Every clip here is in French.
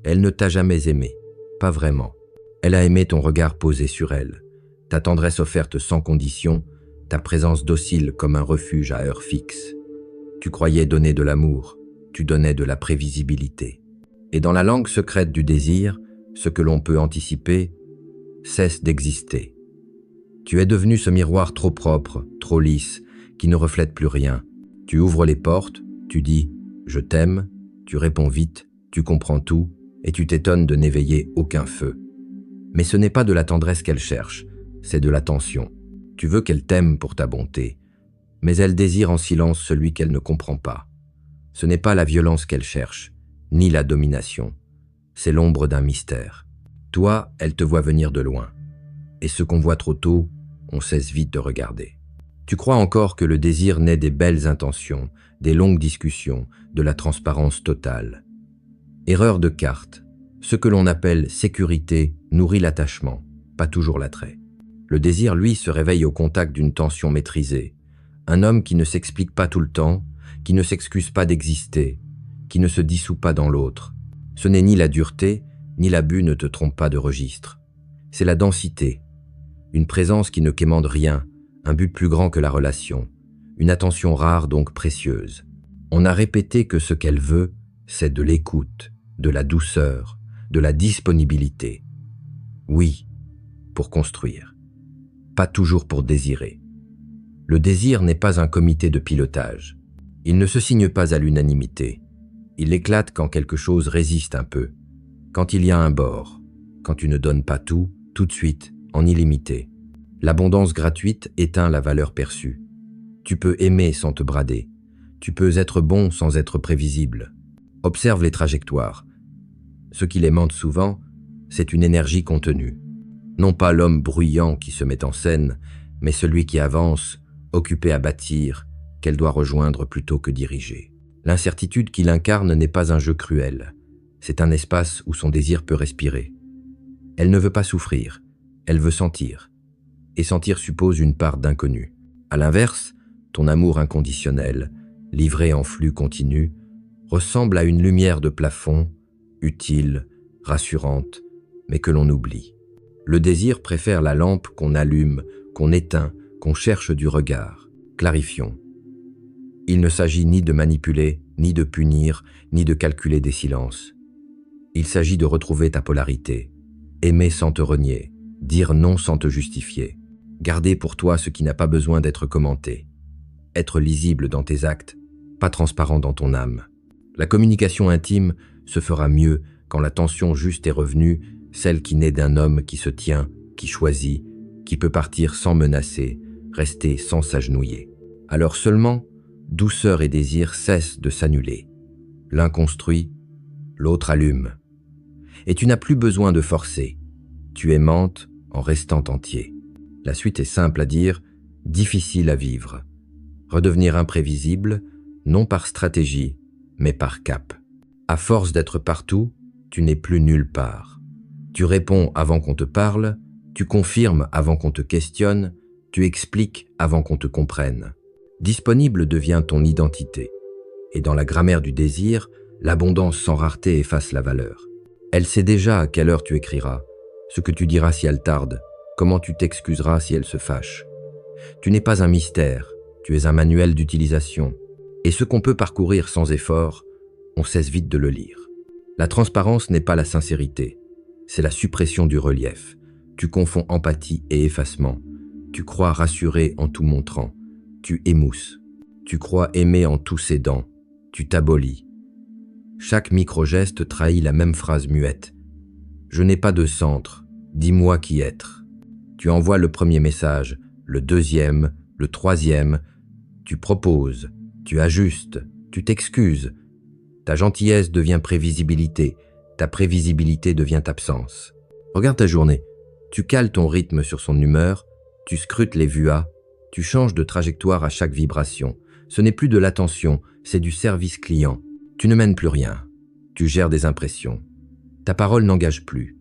Elle ne t'a jamais aimé, pas vraiment. Elle a aimé ton regard posé sur elle, ta tendresse offerte sans condition, ta présence docile comme un refuge à heure fixe. Tu croyais donner de l'amour, tu donnais de la prévisibilité. Et dans la langue secrète du désir, ce que l'on peut anticiper cesse d'exister. Tu es devenu ce miroir trop propre, trop lisse, qui ne reflète plus rien. Tu ouvres les portes, tu dis « je t'aime », tu réponds vite, tu comprends tout, et tu t'étonnes de n'éveiller aucun feu. Mais ce n'est pas de la tendresse qu'elle cherche, c'est de l'attention. Tu veux qu'elle t'aime pour ta bonté, mais elle désire en silence celui qu'elle ne comprend pas. Ce n'est pas la violence qu'elle cherche, ni la domination. C'est l'ombre d'un mystère. Toi, elle te voit venir de loin. Et ce qu'on voit trop tôt, on cesse vite de regarder. Tu crois encore que le désir naît des belles intentions, des longues discussions, de la transparence totale. Erreur de carte. Ce que l'on appelle sécurité nourrit l'attachement, pas toujours l'attrait. Le désir, lui, se réveille au contact d'une tension maîtrisée. Un homme qui ne s'explique pas tout le temps, qui ne s'excuse pas d'exister, qui ne se dissout pas dans l'autre. Ce n'est ni la dureté, ni l'abus ne te trompe pas de registre. C'est la densité, une présence qui ne quémande rien, un but plus grand que la relation, une attention rare donc précieuse. On a répété que ce qu'elle veut, c'est de l'écoute, de la douceur, de la disponibilité. Oui, pour construire, pas toujours pour désirer. Le désir n'est pas un comité de pilotage. Il ne se signe pas à l'unanimité. Il éclate quand quelque chose résiste un peu, quand il y a un bord, quand tu ne donnes pas tout, tout de suite, en illimité. L'abondance gratuite éteint la valeur perçue. Tu peux aimer sans te brader. Tu peux être bon sans être prévisible. Observe les trajectoires. Ce qui les mente souvent, c'est une énergie contenue. Non pas l'homme bruyant qui se met en scène, mais celui qui avance, occupé à bâtir, qu'elle doit rejoindre plutôt que diriger. L'incertitude qu'il incarne n'est pas un jeu cruel. C'est un espace où son désir peut respirer. Elle ne veut pas souffrir, elle veut sentir. Et sentir suppose une part d'inconnu. À l'inverse, ton amour inconditionnel, livré en flux continu, ressemble à une lumière de plafond, utile, rassurante, mais que l'on oublie. Le désir préfère la lampe qu'on allume, qu'on éteint, qu'on cherche du regard. Clarifions. Il ne s'agit ni de manipuler, ni de punir, ni de calculer des silences. Il s'agit de retrouver ta polarité. Aimer sans te renier, dire non sans te justifier. Garder pour toi ce qui n'a pas besoin d'être commenté. Être lisible dans tes actes, pas transparent dans ton âme. La communication intime se fera mieux quand la tension juste est revenue, celle qui naît d'un homme qui se tient, qui choisit, qui peut partir sans menacer, rester sans s'agenouiller. Alors seulement, douceur et désir cessent de s'annuler. L'un construit, l'autre allume. Et tu n'as plus besoin de forcer. Tu aimantes en restant entier. La suite est simple à dire, difficile à vivre. Redevenir imprévisible, non par stratégie, mais par cap. À force d'être partout, tu n'es plus nulle part. Tu réponds avant qu'on te parle, tu confirmes avant qu'on te questionne, tu expliques avant qu'on te comprenne. Disponible devient ton identité. Et dans la grammaire du désir, l'abondance sans rareté efface la valeur. Elle sait déjà à quelle heure tu écriras, ce que tu diras si elle tarde, comment tu t'excuseras si elle se fâche. Tu n'es pas un mystère, tu es un manuel d'utilisation. Et ce qu'on peut parcourir sans effort, on cesse vite de le lire. La transparence n'est pas la sincérité, c'est la suppression du relief. Tu confonds empathie et effacement. Tu crois rassurer en tout montrant. Tu émousses. Tu crois aimer en tout cédant. Tu t'abolis. Chaque micro-geste trahit la même phrase muette. Je n'ai pas de centre, dis-moi qui être. Tu envoies le premier message, le deuxième, le troisième. Tu proposes, tu ajustes, tu t'excuses. Ta gentillesse devient prévisibilité, ta prévisibilité devient absence. Regarde ta journée. Tu cales ton rythme sur son humeur, tu scrutes les vuas, tu changes de trajectoire à chaque vibration. Ce n'est plus de l'attention, c'est du service client. Tu ne mènes plus rien. Tu gères des impressions. Ta parole n'engage plus.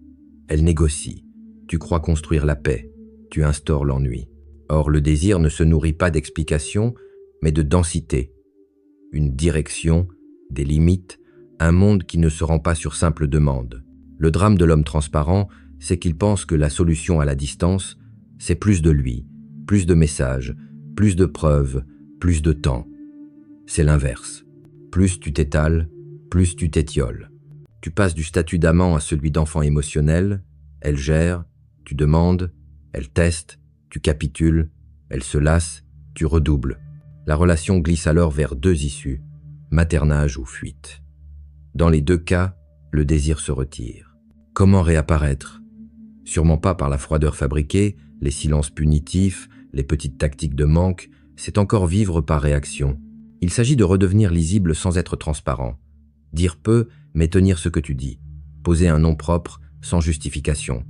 Elle négocie. Tu crois construire la paix. Tu instaures l'ennui. Or, le désir ne se nourrit pas d'explications, mais de densité. Une direction, des limites, Un monde qui ne se rend pas sur simple demande. Le drame de l'homme transparent, c'est qu'il pense que la solution à la distance, c'est plus de lui, plus de messages, plus de preuves, plus de temps. C'est l'inverse. Plus tu t'étales, plus tu t'étioles. Tu passes du statut d'amant à celui d'enfant émotionnel, elle gère, tu demandes, elle teste, tu capitules, elle se lasse, tu redoubles. La relation glisse alors vers deux issues, maternage ou fuite. Dans les deux cas, le désir se retire. Comment réapparaître? Sûrement pas par la froideur fabriquée, les silences punitifs, les petites tactiques de manque, c'est encore vivre par réaction. Il s'agit de redevenir lisible sans être transparent. Dire peu, mais tenir ce que tu dis. Poser un nom propre, sans justification.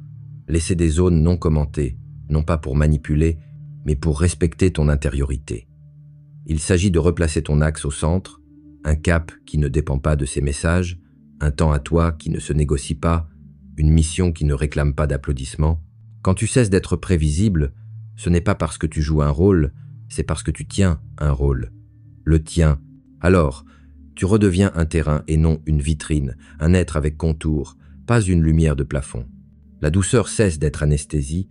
Laisser des zones non commentées, non pas pour manipuler, mais pour respecter ton intériorité. Il s'agit de replacer ton axe au centre, un cap qui ne dépend pas de ses messages, un temps à toi qui ne se négocie pas, une mission qui ne réclame pas d'applaudissements. Quand tu cesses d'être prévisible, ce n'est pas parce que tu joues un rôle, c'est parce que tu tiens un rôle. Le tien. Alors, tu redeviens un terrain et non une vitrine, un être avec contour, pas une lumière de plafond. La douceur cesse d'être anesthésie,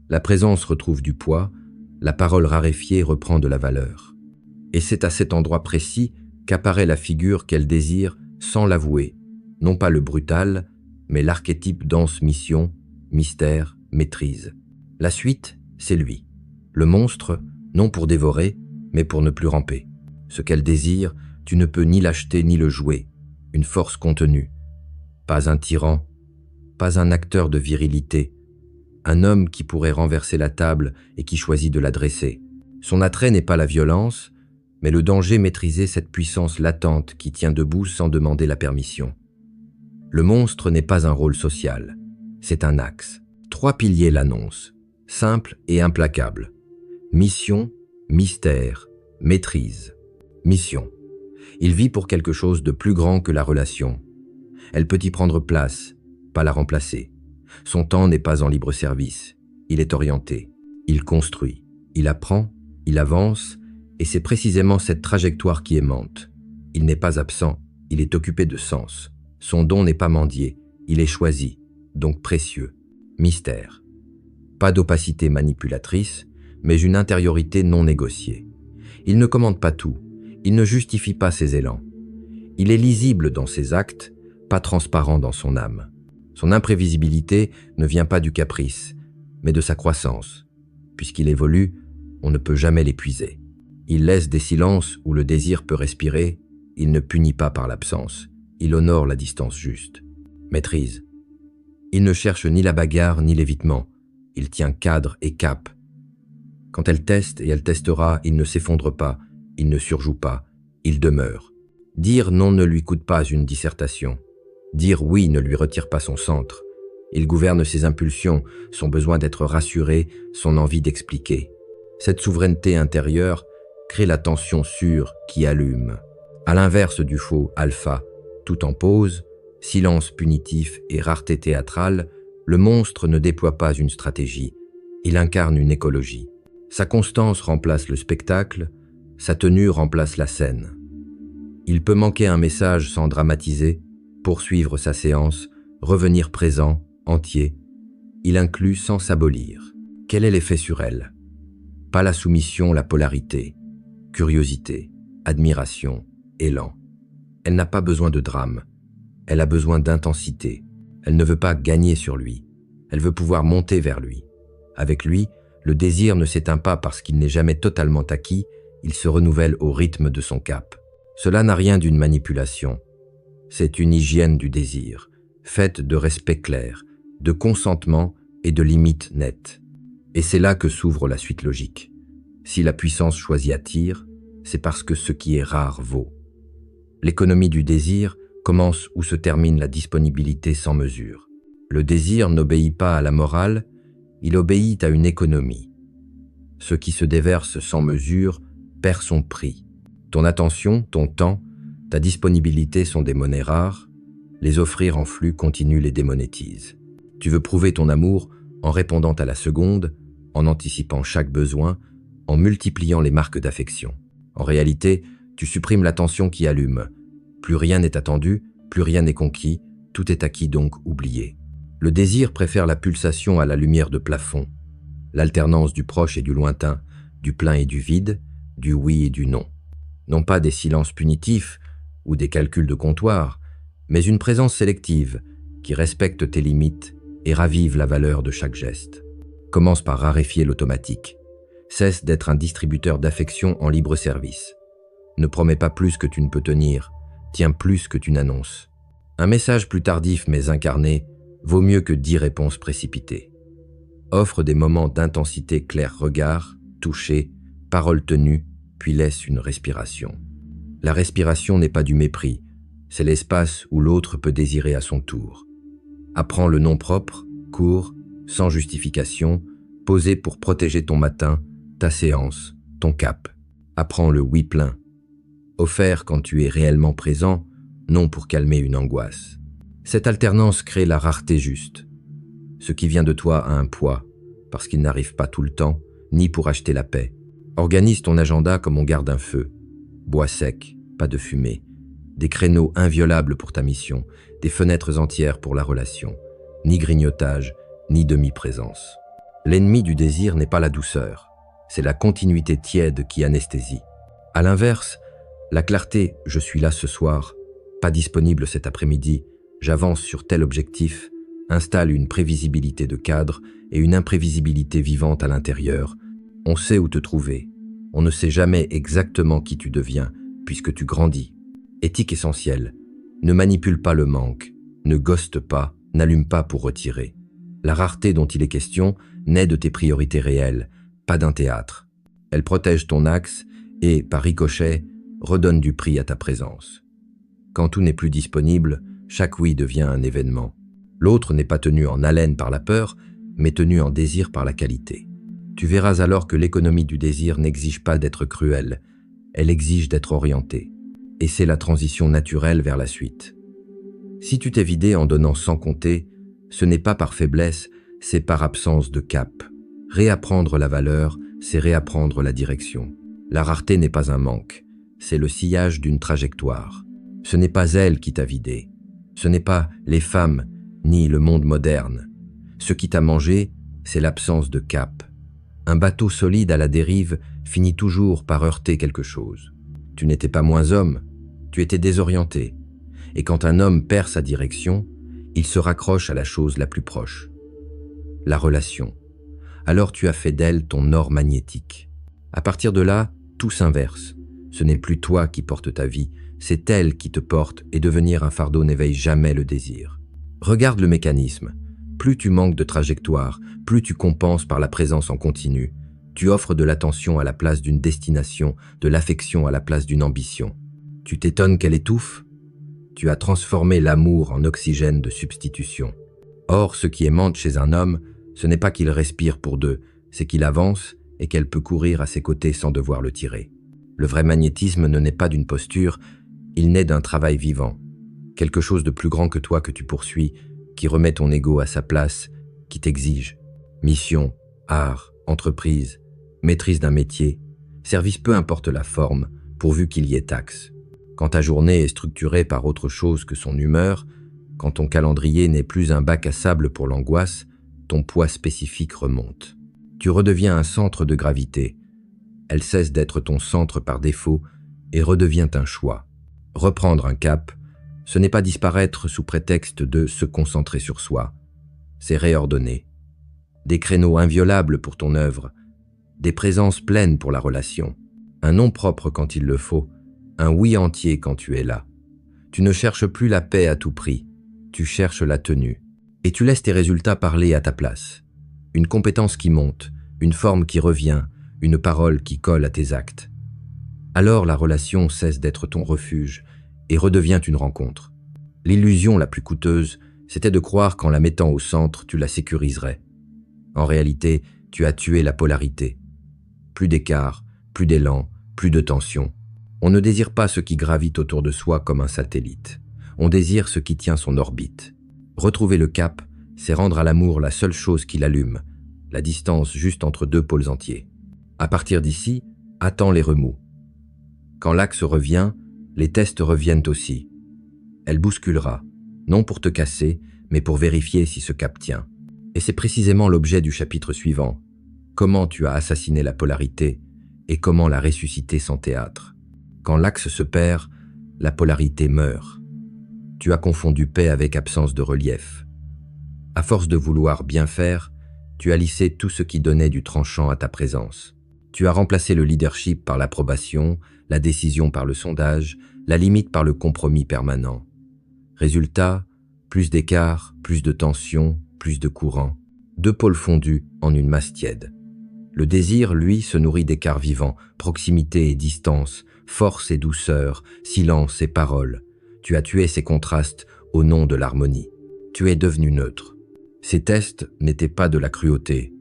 la présence retrouve du poids, la parole raréfiée reprend de la valeur. Et c'est à cet endroit précis qu'apparaît la figure qu'elle désire sans l'avouer, non pas le brutal, mais l'archétype dense mission, mystère, maîtrise. La suite, c'est lui. Le monstre, non pour dévorer, mais pour ne plus ramper. Ce qu'elle désire, tu ne peux ni l'acheter ni le jouer. Une force contenue. Pas un tyran, pas un acteur de virilité. Un homme qui pourrait renverser la table et qui choisit de la dresser. Son attrait n'est pas la violence, mais le danger maîtrisé, cette puissance latente qui tient debout sans demander la permission. Le monstre n'est pas un rôle social, c'est un axe. 3 piliers l'annoncent, simple et implacable. Mission, mystère, maîtrise. Mission. Il vit pour quelque chose de plus grand que la relation. Elle peut y prendre place, pas la remplacer. Son temps n'est pas en libre service. Il est orienté. Il construit. Il apprend. Il avance. Et c'est précisément cette trajectoire qui aimante. Il n'est pas absent. Il est occupé de sens. Son don n'est pas mendié. Il est choisi. Donc précieux. Mystère. Pas d'opacité manipulatrice, mais une intériorité non négociée. Il ne commande pas tout. Il ne justifie pas ses élans. Il est lisible dans ses actes, pas transparent dans son âme. Son imprévisibilité ne vient pas du caprice, mais de sa croissance. Puisqu'il évolue, on ne peut jamais l'épuiser. Il laisse des silences où le désir peut respirer, il ne punit pas par l'absence, il honore la distance juste. Maîtrise. Il ne cherche ni la bagarre ni l'évitement, il tient cadre et cap. Quand elle teste et elle testera, il ne s'effondre pas, il ne surjoue pas, il demeure. Dire non ne lui coûte pas une dissertation. Dire oui ne lui retire pas son centre. Il gouverne ses impulsions, son besoin d'être rassuré, son envie d'expliquer. Cette souveraineté intérieure crée la tension sûre qui allume. À l'inverse du faux alpha, tout en pause, silence punitif et rareté théâtrale, le monstre ne déploie pas une stratégie, il incarne une écologie. Sa constance remplace le spectacle, sa tenue remplace la scène. Il peut manquer un message sans dramatiser, poursuivre sa séance, revenir présent, entier. Il inclut sans s'abolir. Quel est l'effet sur elle? Pas la soumission, la polarité. Curiosité, admiration, élan. Elle n'a pas besoin de drame. Elle a besoin d'intensité. Elle ne veut pas gagner sur lui. Elle veut pouvoir monter vers lui. Avec lui, le désir ne s'éteint pas parce qu'il n'est jamais totalement acquis, il se renouvelle au rythme de son cap. Cela n'a rien d'une manipulation. C'est une hygiène du désir, faite de respect clair, de consentement et de limites nettes. Et c'est là que s'ouvre la suite logique. Si la puissance choisie attire, c'est parce que ce qui est rare vaut. L'économie du désir commence où se termine la disponibilité sans mesure. Le désir n'obéit pas à la morale, il obéit à une économie. Ce qui se déverse sans mesure perd son prix. Ton attention, ton temps, ta disponibilité sont des monnaies rares, les offrir en flux continu les démonétise. Tu veux prouver ton amour en répondant à la seconde, en anticipant chaque besoin, en multipliant les marques d'affection. En réalité, tu supprimes l'attention qui allume. Plus rien n'est attendu, Plus rien n'est conquis, tout est acquis donc oublié. Le désir préfère la pulsation à la lumière de plafond, l'alternance du proche et du lointain, du plein et du vide, du oui et du non. Non pas des silences punitifs ou des calculs de comptoir, mais une présence sélective qui respecte tes limites et ravive la valeur de chaque geste. Commence par raréfier l'automatique. Cesse d'être un distributeur d'affection en libre service. Ne promets pas plus que tu ne peux tenir, tiens plus que tu n'annonces. Un message plus tardif mais incarné vaut mieux que 10 réponses précipitées. Offre des moments d'intensité clair regard, toucher, parole tenue, puis laisse une respiration. La respiration n'est pas du mépris, c'est l'espace où l'autre peut désirer à son tour. Apprends le nom propre, court, sans justification, posé pour protéger ton matin, ta séance, ton cap. Apprends le oui plein. Offert quand tu es réellement présent, non pour calmer une angoisse. Cette alternance crée la rareté juste. Ce qui vient de toi a un poids, parce qu'il n'arrive pas tout le temps, ni pour acheter la paix. Organise ton agenda comme on garde un feu. Bois sec, pas de fumée. Des créneaux inviolables pour ta mission, des fenêtres entières pour la relation. Ni grignotage, ni demi-présence. L'ennemi du désir n'est pas la douceur, c'est la continuité tiède qui anesthésie. À l'inverse, la clarté « je suis là ce soir », pas disponible cet après-midi, j'avance sur tel objectif, installe une prévisibilité de cadre et une imprévisibilité vivante à l'intérieur. On sait où te trouver. On ne sait jamais exactement qui tu deviens, puisque tu grandis. Éthique essentielle. Ne manipule pas le manque, ne ghoste pas, n'allume pas pour retirer. La rareté dont il est question naît de tes priorités réelles, pas d'un théâtre. Elle protège ton axe et, par ricochet, redonne du prix à ta présence. Quand tout n'est plus disponible, chaque oui devient un événement. L'autre n'est pas tenu en haleine par la peur, mais tenu en désir par la qualité. Tu verras alors que l'économie du désir n'exige pas d'être cruelle, elle exige d'être orientée. Et c'est la transition naturelle vers la suite. Si tu t'es vidé en donnant sans compter, ce n'est pas par faiblesse, c'est par absence de cap. Réapprendre la valeur, c'est réapprendre la direction. La rareté n'est pas un manque, c'est le sillage d'une trajectoire. Ce n'est pas elle qui t'a vidé, ce n'est pas les femmes, ni le monde moderne. Ce qui t'a mangé, c'est l'absence de cap. Un bateau solide à la dérive finit toujours par heurter quelque chose. Tu n'étais pas moins homme, tu étais désorienté. Et quand un homme perd sa direction, il se raccroche à la chose la plus proche. La relation. Alors tu as fait d'elle ton or magnétique. À partir de là, tout s'inverse. Ce n'est plus toi qui portes ta vie, c'est elle qui te porte et devenir un fardeau n'éveille jamais le désir. Regarde le mécanisme. Plus tu manques de trajectoire, plus tu compenses par la présence en continu. Tu offres de l'attention à la place d'une destination, de l'affection à la place d'une ambition. Tu t'étonnes qu'elle étouffe? Tu as transformé l'amour en oxygène de substitution. Or, ce qui aimante chez un homme, ce n'est pas qu'il respire pour deux, c'est qu'il avance et qu'elle peut courir à ses côtés sans devoir le tirer. Le vrai magnétisme ne naît pas d'une posture, il naît d'un travail vivant. Quelque chose de plus grand que toi que tu poursuis, qui remet ton ego à sa place, qui t'exige. Mission, art, entreprise, maîtrise d'un métier, service peu importe la forme, pourvu qu'il y ait axe. Quand ta journée est structurée par autre chose que son humeur, quand ton calendrier n'est plus un bac à sable pour l'angoisse, ton poids spécifique remonte. Tu redeviens un centre de gravité. Elle cesse d'être ton centre par défaut et redevient un choix. Reprendre un cap, ce n'est pas disparaître sous prétexte de se concentrer sur soi. C'est réordonner. Des créneaux inviolables pour ton œuvre, des présences pleines pour la relation, un nom propre quand il le faut, un oui entier quand tu es là. Tu ne cherches plus la paix à tout prix, tu cherches la tenue. Et tu laisses tes résultats parler à ta place. Une compétence qui monte, une forme qui revient, une parole qui colle à tes actes. Alors la relation cesse d'être ton refuge et redevient une rencontre. L'illusion la plus coûteuse, c'était de croire qu'en la mettant au centre, tu la sécuriserais. En réalité, tu as tué la polarité. Plus d'écart, plus d'élan, plus de tension. On ne désire pas ce qui gravite autour de soi comme un satellite. On désire ce qui tient son orbite. Retrouver le cap, c'est rendre à l'amour la seule chose qui l'allume, la distance juste entre deux pôles entiers. À partir d'ici, attends les remous. Quand l'axe revient, les tests reviennent aussi. Elle bousculera, non pour te casser, mais pour vérifier si ce cap tient. Et c'est précisément l'objet du chapitre suivant. Comment tu as assassiné la polarité et comment la ressusciter sans théâtre. Quand l'axe se perd, la polarité meurt. Tu as confondu paix avec absence de relief. À force de vouloir bien faire, tu as lissé tout ce qui donnait du tranchant à ta présence. Tu as remplacé le leadership par l'approbation, la décision par le sondage, la limite par le compromis permanent. Résultat, plus d'écart, plus de tension, plus de courant. Deux pôles fondus en une masse tiède. Le désir, lui, se nourrit d'écarts vivants, proximité et distance, force et douceur, silence et parole. Tu as tué ces contrastes au nom de l'harmonie. Tu es devenu neutre. Ces tests n'étaient pas de la cruauté.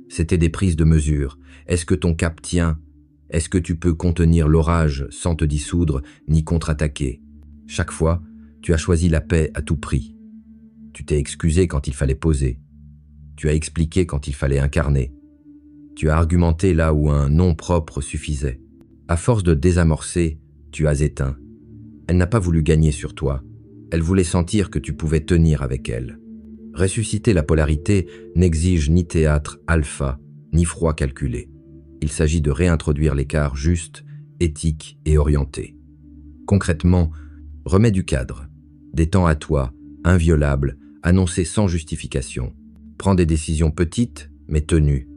C'étaient des prises de mesure. Est-ce que ton cap tient? Est-ce que tu peux contenir l'orage sans te dissoudre ni contre-attaquer? Chaque fois, tu as choisi la paix à tout prix. Tu t'es excusé quand il fallait poser. Tu as expliqué quand il fallait incarner. Tu as argumenté là où un nom propre suffisait. À force de désamorcer, tu as éteint. Elle n'a pas voulu gagner sur toi. Elle voulait sentir que tu pouvais tenir avec elle. Ressusciter la polarité n'exige ni théâtre alpha, ni froid calculé. Il s'agit de réintroduire l'écart juste, éthique et orienté. Concrètement, remets du cadre. Des temps à toi, inviolables, annoncés sans justification. Prends des décisions petites, mais tenues.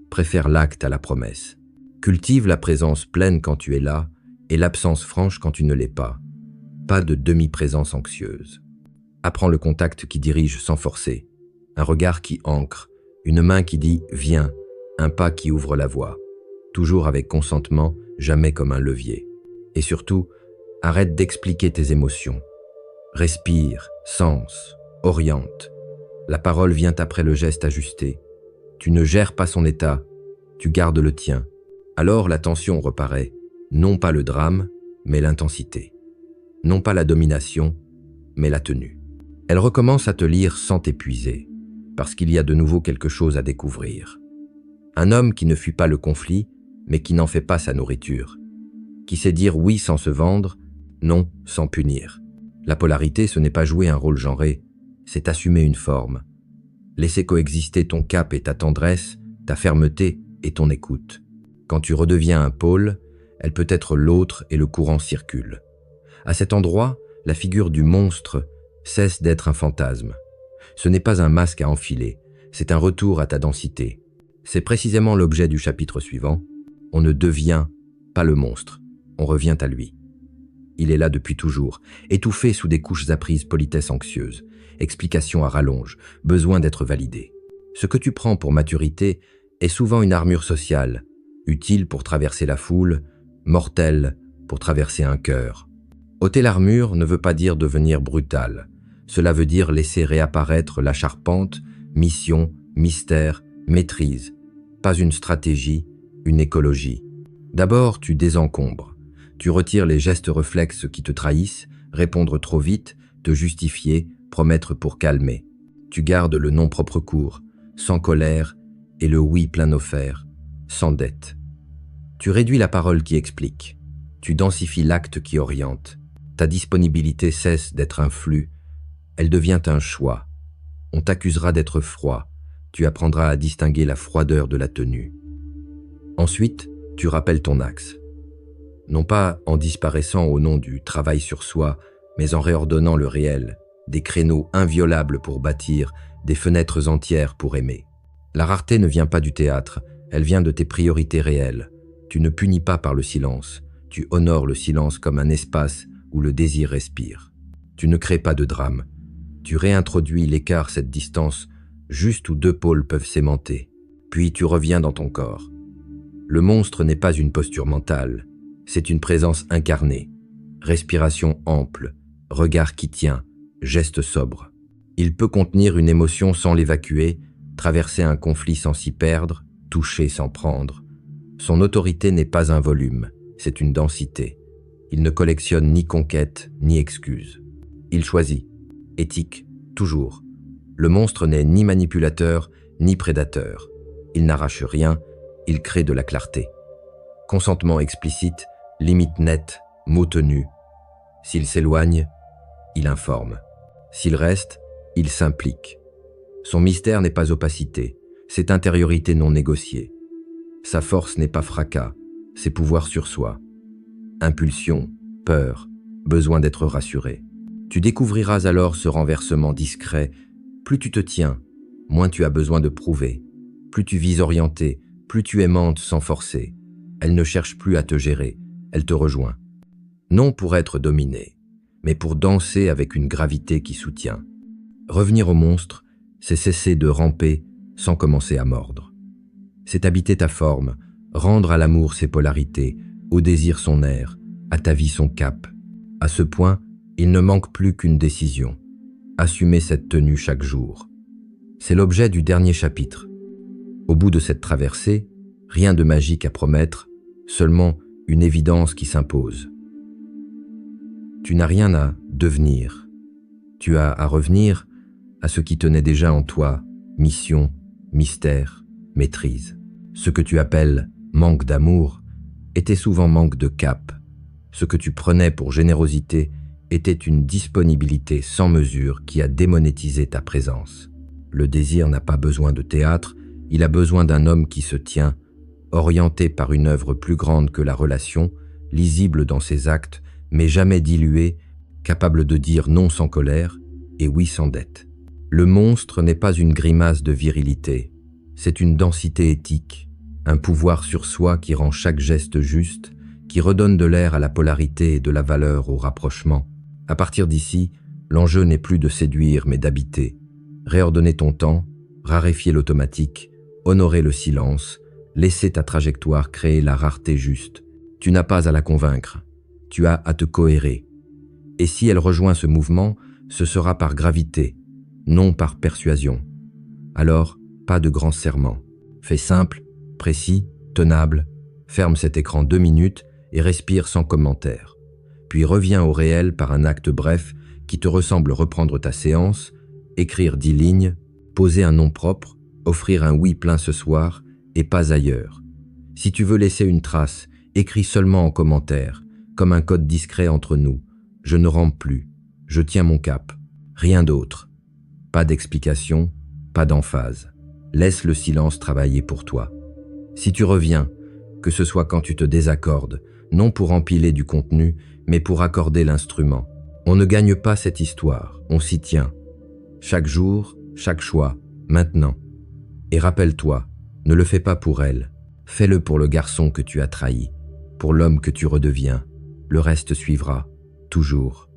Préfère l'acte à la promesse. Cultive la présence pleine quand tu es là et l'absence franche quand tu ne l'es pas. Pas de demi-présence anxieuse. Apprends le contact qui dirige sans forcer. Un regard qui ancre, une main qui dit « viens », un pas qui ouvre la voie. Toujours avec consentement, jamais comme un levier. Et surtout, arrête d'expliquer tes émotions. Respire, sens, oriente. La parole vient après le geste ajusté. Tu ne gères pas son état, tu gardes le tien. Alors la tension reparaît, non pas le drame, mais l'intensité. Non pas la domination, mais la tenue. Elle recommence à te lire sans t'épuiser, parce qu'il y a de nouveau quelque chose à découvrir. Un homme qui ne fuit pas le conflit, mais qui n'en fait pas sa nourriture. Qui sait dire oui sans se vendre, non sans punir. La polarité, ce n'est pas jouer un rôle genré, c'est assumer une forme. Laisser coexister ton cap et ta tendresse, ta fermeté et ton écoute. Quand tu redeviens un pôle, elle peut être l'autre et le courant circule. À cet endroit, la figure du monstre cesse d'être un fantasme. Ce n'est pas un masque à enfiler, c'est un retour à ta densité. C'est précisément l'objet du chapitre suivant. On ne devient pas le monstre, on revient à lui. Il est là depuis toujours, étouffé sous des couches apprises politesse anxieuse, explication à rallonge, besoin d'être validé. Ce que tu prends pour maturité est souvent une armure sociale, utile pour traverser la foule, mortelle pour traverser un cœur. Ôter l'armure ne veut pas dire devenir brutal. Cela veut dire laisser réapparaître la charpente, mission, mystère, maîtrise. Pas une stratégie, une écologie. D'abord, tu désencombres. Tu retires les gestes réflexes qui te trahissent, répondre trop vite, te justifier, promettre pour calmer. Tu gardes le nom propre court, sans colère, et le oui plein offert, sans dette. Tu réduis la parole qui explique. Tu densifies l'acte qui oriente. Ta disponibilité cesse d'être un flux. Elle devient un choix. On t'accusera d'être froid. Tu apprendras à distinguer la froideur de la tenue. Ensuite, tu rappelles ton axe. Non pas en disparaissant au nom du travail sur soi, mais en réordonnant le réel, des créneaux inviolables pour bâtir, des fenêtres entières pour aimer. La rareté ne vient pas du théâtre, elle vient de tes priorités réelles. Tu ne punis pas par le silence, tu honores le silence comme un espace où le désir respire. Tu ne crées pas de drame, tu réintroduis l'écart, cette distance, juste où deux pôles peuvent s'aimanter, puis tu reviens dans ton corps. Le monstre n'est pas une posture mentale, c'est une présence incarnée, respiration ample, regard qui tient, geste sobre. Il peut contenir une émotion sans l'évacuer, traverser un conflit sans s'y perdre, toucher sans prendre. Son autorité n'est pas un volume, c'est une densité. Il ne collectionne ni conquête, ni excuse. Il choisit. Éthique, toujours. Le monstre n'est ni manipulateur, ni prédateur. Il n'arrache rien, il crée de la clarté. Consentement explicite, limite nette, mot tenu. S'il s'éloigne, il informe. S'il reste, il s'implique. Son mystère n'est pas opacité, c'est intériorité non négociée. Sa force n'est pas fracas, c'est pouvoir sur soi. Impulsion, peur, besoin d'être rassuré. Tu découvriras alors ce renversement discret. Plus tu te tiens, moins tu as besoin de prouver. Plus tu vis orienté, plus tu aimantes sans forcer. Elle ne cherche plus à te gérer, elle te rejoint. Non pour être dominé, mais pour danser avec une gravité qui soutient. Revenir au monstre, c'est cesser de ramper sans commencer à mordre. C'est habiter ta forme, rendre à l'amour ses polarités, au désir son air, à ta vie son cap. À ce point, il ne manque plus qu'une décision. Assumer cette tenue chaque jour. C'est l'objet du dernier chapitre. Au bout de cette traversée, rien de magique à promettre, seulement une évidence qui s'impose. Tu n'as rien à devenir. Tu as à revenir à ce qui tenait déjà en toi, mission, mystère, maîtrise. Ce que tu appelles manque d'amour était souvent manque de cap. Ce que tu prenais pour générosité était une disponibilité sans mesure qui a démonétisé ta présence. Le désir n'a pas besoin de théâtre, il a besoin d'un homme qui se tient, orienté par une œuvre plus grande que la relation, lisible dans ses actes, mais jamais dilué, capable de dire non sans colère et oui sans dette. Le monstre n'est pas une grimace de virilité, c'est une densité éthique, un pouvoir sur soi qui rend chaque geste juste, qui redonne de l'air à la polarité et de la valeur au rapprochement. À partir d'ici, l'enjeu n'est plus de séduire mais d'habiter. Réordonner ton temps, raréfier l'automatique, honorer le silence, laisser ta trajectoire créer la rareté juste. Tu n'as pas à la convaincre, tu as à te cohérer. Et si elle rejoint ce mouvement, ce sera par gravité, non par persuasion. Alors, pas de grands serments. Fais simple, précis, tenable, ferme cet écran 2 minutes et respire sans commentaire. Puis reviens au réel par un acte bref qui te ressemble reprendre ta séance, écrire 10 lignes, poser un nom propre, offrir un oui plein ce soir et pas ailleurs. Si tu veux laisser une trace, écris seulement en commentaire, comme un code discret entre nous. Je ne rampe plus, je tiens mon cap, rien d'autre. Pas d'explication, pas d'emphase. Laisse le silence travailler pour toi. Si tu reviens, que ce soit quand tu te désaccordes, non pour empiler du contenu, mais pour accorder l'instrument. On ne gagne pas cette histoire, on s'y tient. Chaque jour, chaque choix, maintenant. Et rappelle-toi, ne le fais pas pour elle, fais-le pour le garçon que tu as trahi, pour l'homme que tu redeviens. Le reste suivra, toujours.